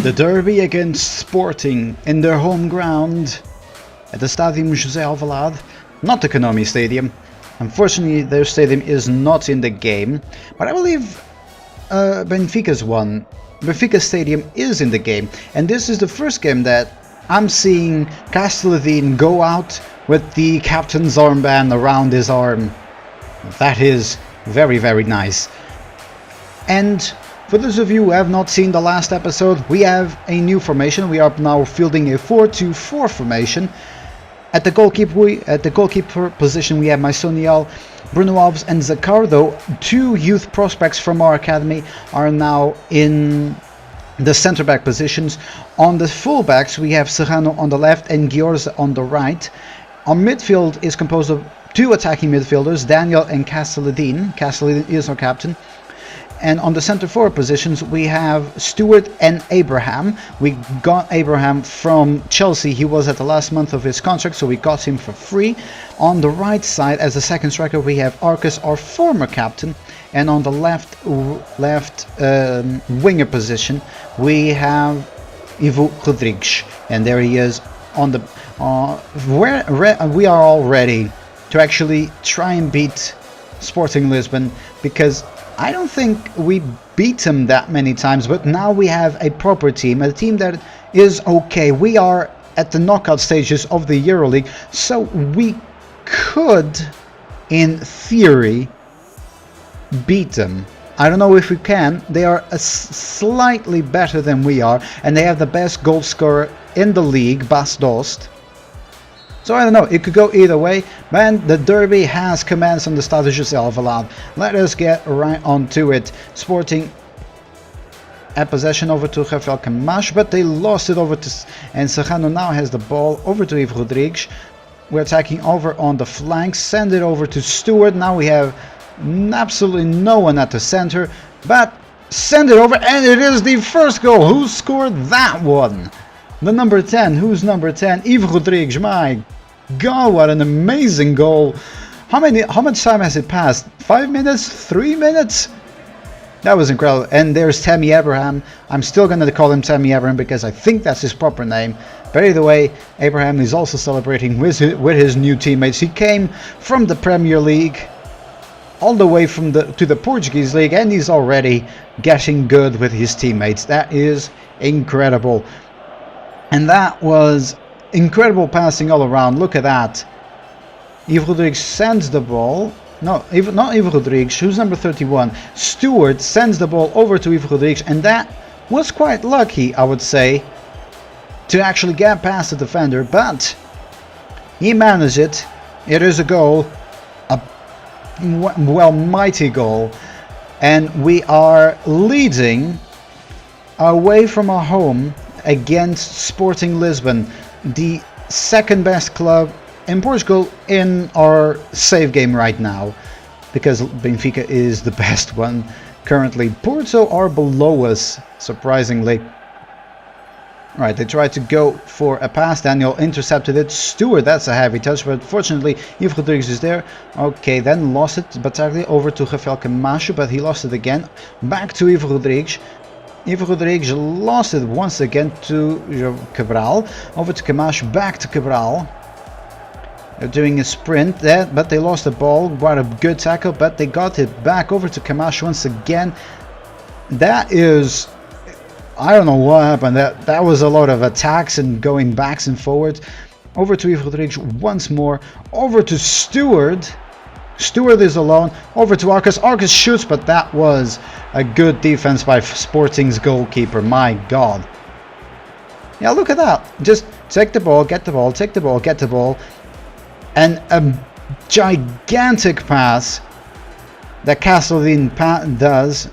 The derby against Sporting in their home ground at the Stadium José Alvalade, not the Konami Stadium. Unfortunately, their stadium is not in the game, but I believe Benfica's one. Benfica Stadium is in the game, and this is the first game that I'm seeing Castelladine go out with the captain's armband around his arm. That is very, very nice. And for those of you who have not seen the last episode, we have a new formation. We are now fielding a 4-2-4 formation. At the goalkeeper position, we have Maisonial, Bruno Alves and Zaccardo. Two youth prospects from our academy are now in the centre-back positions. On the full-backs, we have Serrano on the left and Giorza on the right. Our midfield is composed of two attacking midfielders, Daniel and Castelladine. Castelladine is our captain. And on the centre forward positions, we have Stewart and Abraham. We got Abraham from Chelsea. He was at the last month of his contract, so we got him for free. On the right side, as a second striker, we have Arcus, our former captain. And on the left winger position, we have Ivo Rodrigues. And there he is on the... we are all ready to actually try and beat Sporting Lisbon, because I don't think we beat them that many times, but now we have a proper team, a team that is okay. We are at the knockout stages of the EuroLeague, so we could, in theory, beat them. I don't know if we can. They are slightly better than we are, and they have the best goal scorer in the league, Bas Dost. So I don't know, it could go either way, but the derby has commenced on the Stade José Alvalade. Let us get right onto it. Sporting at possession over to Rafael Camacho, but they lost it over to... And Serrano now has the ball over to Ivo Rodrigues. We're attacking over on the flanks, send it over to Stewart. Now we have absolutely no one at the center, but send it over, and it is the first goal. Who scored that one? The number 10. Who's number 10? Ivo Rodrigues. My God, what an amazing goal. How much time has it passed? 5 minutes? 3 minutes? That was incredible. And there's Tammy Abraham. I'm still going to call him Tammy Abraham because I think that's his proper name. But either way, Abraham is also celebrating with his new teammates. He came from the Premier League all the way to the Portuguese League, and he's already getting good with his teammates. That is incredible. And that was incredible passing all around. Look at that. Ivo Rodrigues sends the ball. No, not Ivo Rodrigues. Who's number 31? Stewart sends the ball over to Ivo Rodrigues. And that was quite lucky, I would say, to actually get past the defender. But he managed it. It is a goal. A mighty goal. And we are leading away from our home against Sporting Lisbon, the second best club in Portugal in our save game right now, because Benfica is the best one currently. Porto are below us, surprisingly. Right, they tried to go for a pass. Daniel intercepted it. Stewart, that's a heavy touch, but fortunately Ivo Rodrigues is there. Okay, then lost it. Bataglia over to Rafael Camacho, but he lost it again. Back to Ivo Rodrigues. Ivo Rodrigues lost it once again to Cabral. Over to Camacho, back to Cabral. They're doing a sprint there, but they lost the ball. What a good tackle, but they got it back over to Camacho once again. That is... I don't know what happened. That was a lot of attacks and going backs and forwards. Over to Ivo Rodrigues once more. Over to Stewart. Stewart is alone. Over to Arcus. Arcus shoots, but that was a good defense by Sporting's goalkeeper. My God. Yeah, look at that. Just take the ball, get the ball, take the ball, get the ball. And a gigantic pass that Castelladine does.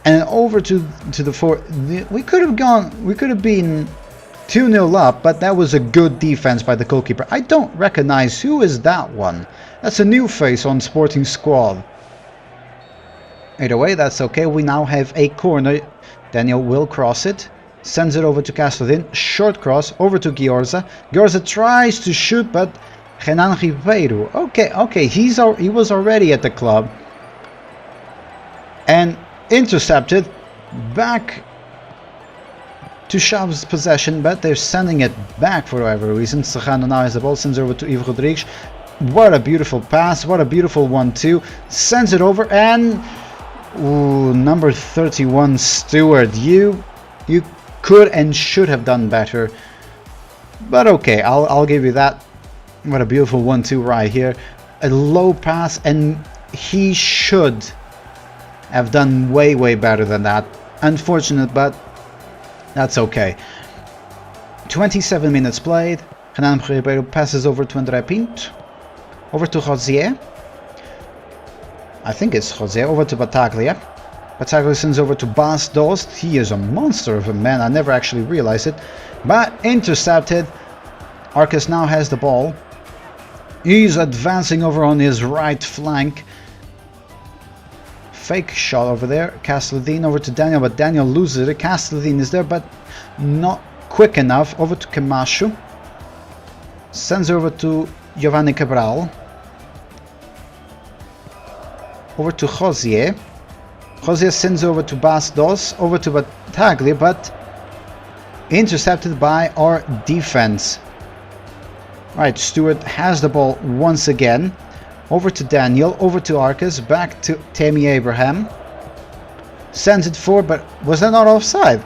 And over to the four. We could have been 2-0 up, but that was a good defense by the goalkeeper. I don't recognize who is that one. That's a new face on Sporting squad. Either way, that's okay. We now have a corner. Daniel will cross it. Sends it over to Castelladine. Short cross over to Giorza. Giorza tries to shoot, but Renan Ribeiro. Okay, he was already at the club. And intercepted back to Chaves' possession, but they're sending it back for whatever reason. Serrano now has the ball, sends over to Ivo Rodrigues. What a beautiful pass, what a beautiful 1-2. Sends it over, and ooh, number 31, Stewart. You could and should have done better. But okay, I'll give you that. What a beautiful 1-2 right here. A low pass, and he should have done way better than that. Unfortunate, but that's okay. 27 minutes played. Renan Ribeiro passes over to André Pinto. Over to Rosier. I think it's Rosier. Over to Bataglia. Bataglia sends over to Bas Dost. He is a monster of a man. I never actually realized it. But intercepted. Arcus now has the ball. He's advancing over on his right flank. Fake shot over there. Castelladine over to Daniel, but Daniel loses it. Castelladine is there, but not quick enough. Over to Camacho. Sends over to Giovanni Cabral. Over to Rosier. Rosier sends over to Bas Dos. Over to Bataglia, but intercepted by our defense. Right, Stewart has the ball once again. Over to Daniel, over to Arcus, back to Tammy Abraham. Sends it forward, but was that not offside?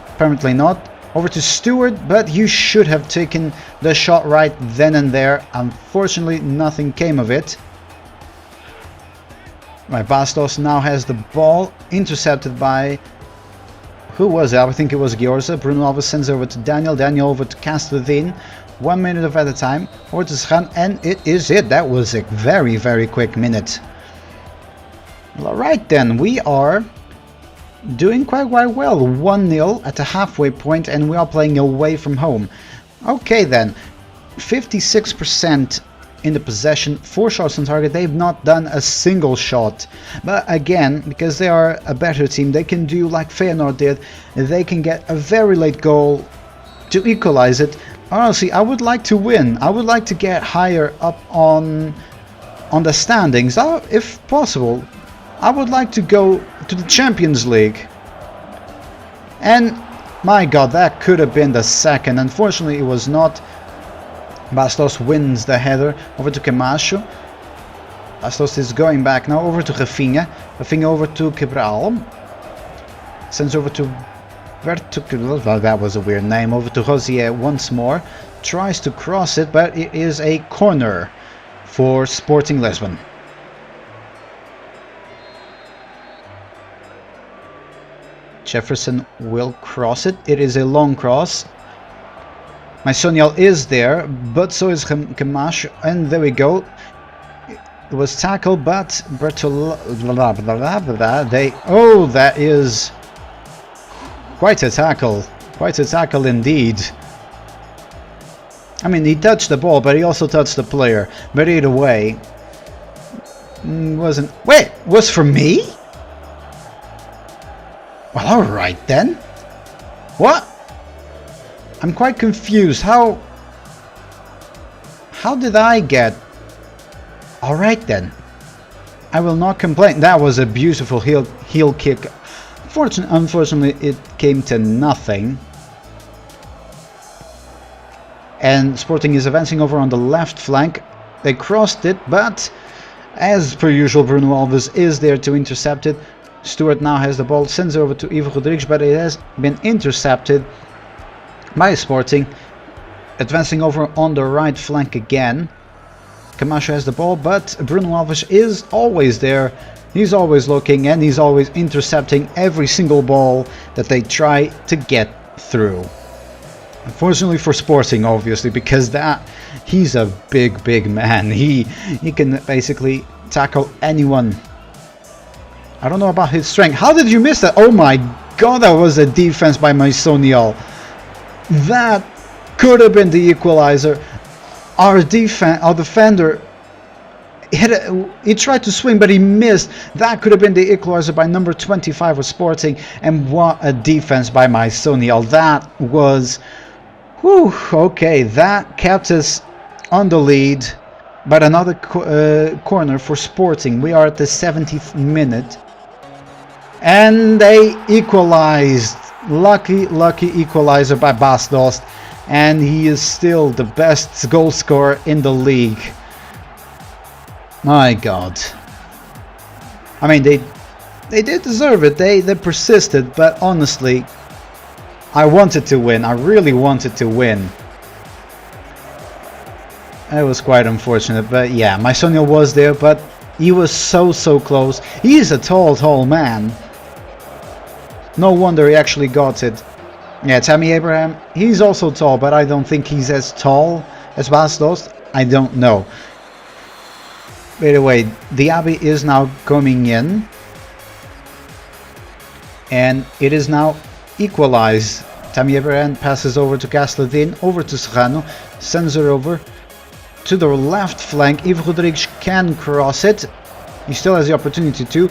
Apparently not. Over to Stewart, but you should have taken the shot right then and there. Unfortunately, nothing came of it. Right, Bastos now has the ball, intercepted by... who was it? I think it was Giorza. Bruno Alves sends over to Daniel. Daniel over to Castelladine. 1 minute of at a time. Over to Sran, and it is it. That was a very quick minute. Alright then, we are doing quite well. 1-0 at the halfway point, and we are playing away from home. Okay then, 56% in the possession, 4 shots on target. They've not done a single shot, but again, because they are a better team, they can do like Feyenoord did. They can get a very late goal to equalize it. Honestly, I would like to win. I would like to get higher up on the standings, if possible. I would like to go to the Champions League. And my god, that could have been the second. Unfortunately, it was not. Bastos wins the header over to Camacho. Bastos is going back now over to Rafinha. Rafinha over to Cabral. Sends over to well, that was a weird name. Over to Rosier once more. Tries to cross it, but it is a corner for Sporting Lisbon. Jefferson will cross it. It is a long cross. Mysonial is there, but so is Camacho, and there we go. It was tackled, but Bertol... Oh, that is quite a tackle. Quite a tackle indeed. I mean, he touched the ball, but he also touched the player. But either way, wasn't... Wait, was for me? Well, alright then. What? I'm quite confused. How did I get... Alright then. I will not complain. That was a beautiful heel kick. Unfortunately, it came to nothing. And Sporting is advancing over on the left flank. They crossed it, but as per usual, Bruno Alves is there to intercept it. Stewart now has the ball, sends it over to Ivo Rodrigues, but it has been intercepted by Sporting. Advancing over on the right flank again. Camacho has the ball, but Bruno Alves is always there. He's always looking, and he's always intercepting every single ball that they try to get through. Unfortunately for Sporting, obviously, because he's a big man. He can basically tackle anyone. I don't know about his strength. How did you miss that? Oh my god, that was a defense by Mysonial. That could have been the equalizer. Our defender, he tried to swing, but he missed. That could have been the equalizer by number 25 of Sporting. And what a defense by Mysonial. That was... Whew, okay, that kept us on the lead. But another corner for Sporting. We are at the 70th minute. And they equalized. lucky equalizer by Bas Dost, and he is still the best goal scorer in the league. My God. I mean, they did deserve it. They persisted, but honestly, I wanted to win. I really wanted to win. It was quite unfortunate, but yeah, my Sonia was there, but he was so close. He's a tall man. No wonder he actually got it. Yeah, Tammy Abraham, he's also tall, but I don't think he's as tall as Bas Dost. I don't know. By the way, Diaby is now coming in. And it is now equalized. Tammy Abraham passes over to Gasladin, over to Serrano, sends her over to the left flank. Ivo Rodrigues can cross it. He still has the opportunity to.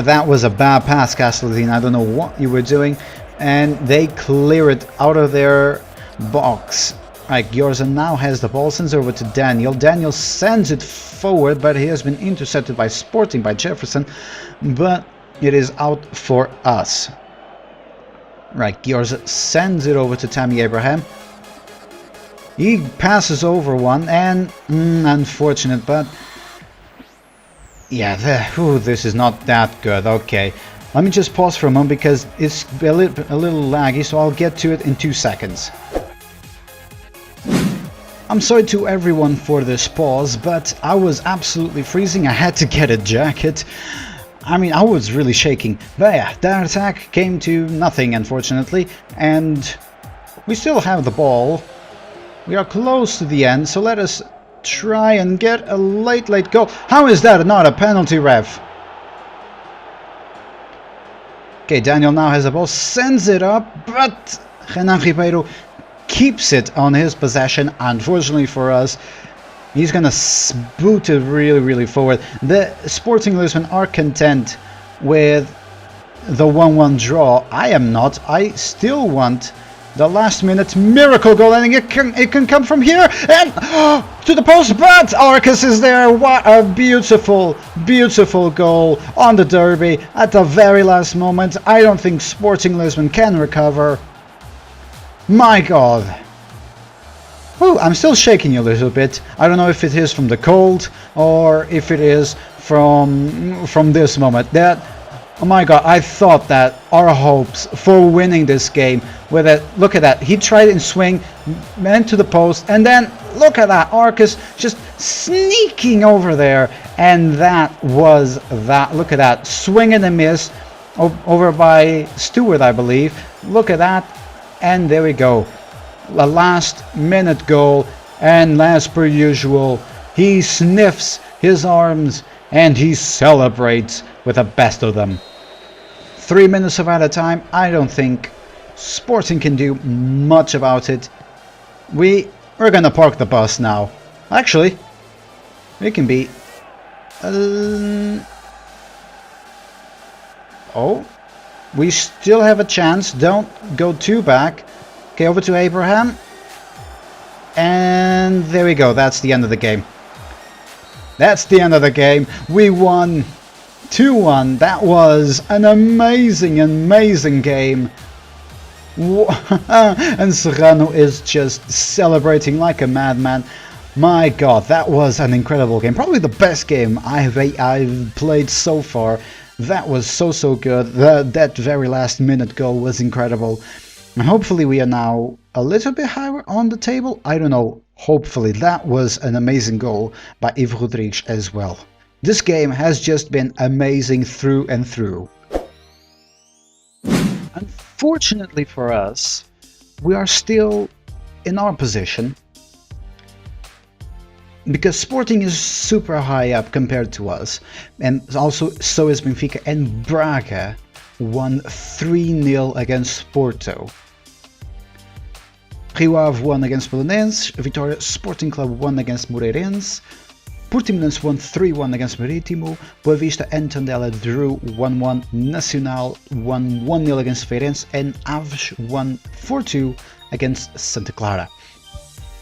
That was a bad pass, Gasladin. I don't know what you were doing. And they clear it out of their box. Right, Gyorza now has the ball, sends over to Daniel. Daniel sends it forward, but he has been intercepted by Sporting, by Jefferson. But it is out for us. Right, Gyorza sends it over to Tammy Abraham. He passes over one, and unfortunate, but yeah, this is not that good. Okay, let me just pause for a moment because it's a little laggy, so I'll get to it in 2 seconds. I'm sorry to everyone for this pause, but I was absolutely freezing. I had to get a jacket. I mean, I was really shaking. But yeah, that attack came to nothing, unfortunately. And we still have the ball. We are close to the end, so let us try and get a late goal. How is that not a penalty, ref? Okay, Daniel now has the ball, sends it up, but Renan Ribeiro keeps it on his possession. Unfortunately for us, he's gonna boot it really forward. The Sporting Lisbon are content with the 1-1 draw. I am not. I still want the last minute miracle goal, and it can come from here and to the post, but Arcus is there. What a beautiful goal on the derby at the very last moment. I don't think Sporting Lisbon can recover. My God. Ooh, I'm still shaking a little bit. I don't know if it is from the cold or if it is from this moment. Oh my God, I thought that our hopes for winning this game with it. Look at that. He tried and swing, went to the post, and then look at that. Arcus just sneaking over there, and that was that. Look at that. Swing and a miss over by Stewart, I believe. Look at that. And there we go. The last minute goal, and as per usual, he sniffs his arms and he celebrates with the best of them. 3 minutes of added time. I don't think Sporting can do much about it. We're gonna park the bus now. Actually, we can be oh, we still have a chance. Don't go too back. Okay, over to Abraham. And there we go. That's the end of the game. That's the end of the game. We won 2-1. That was an amazing game. And Serrano is just celebrating like a madman. My God, that was an incredible game. Probably the best game I've played so far. That was so good. That very last minute goal was incredible. And hopefully we are now a little bit higher on the table. I don't know. Hopefully. That was an amazing goal by Ivo Rodrigues as well. This game has just been amazing through and through. Unfortunately for us, we are still in our position, because Sporting is super high up compared to us, and also so is Benfica, and Braga won 3-0 against Porto. Rio Ave won against Belenenses, Vitória Sporting Club won against Moreirense, Portimonense won 3-1 against Marítimo, Boa Vista and Tondela drew 1-1, Nacional won 1-0 against Feirense, and Aves won 4-2 against Santa Clara.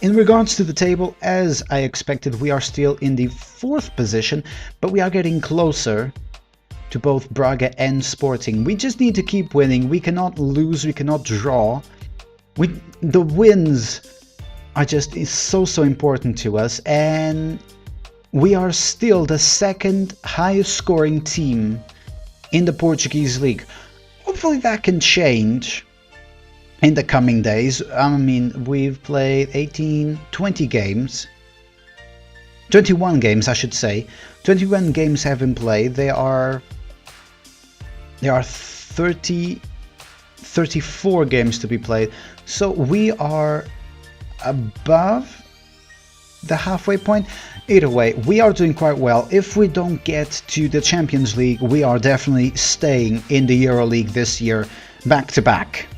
In regards to the table, as I expected, we are still in the 4th position, but we are getting closer to both Braga and Sporting. We just need to keep winning. We cannot lose, we cannot draw. The wins are just so important to us, and we are still the second highest scoring team in the Portuguese league. Hopefully that can change in the coming days. I mean, we've played 20 games. 21 games, I should say. 21 games have been played. There are 34 games to be played. So we are above the halfway point. Either way, we are doing quite well. If we don't get to the Champions League, we are definitely staying in the EuroLeague this year, back to back.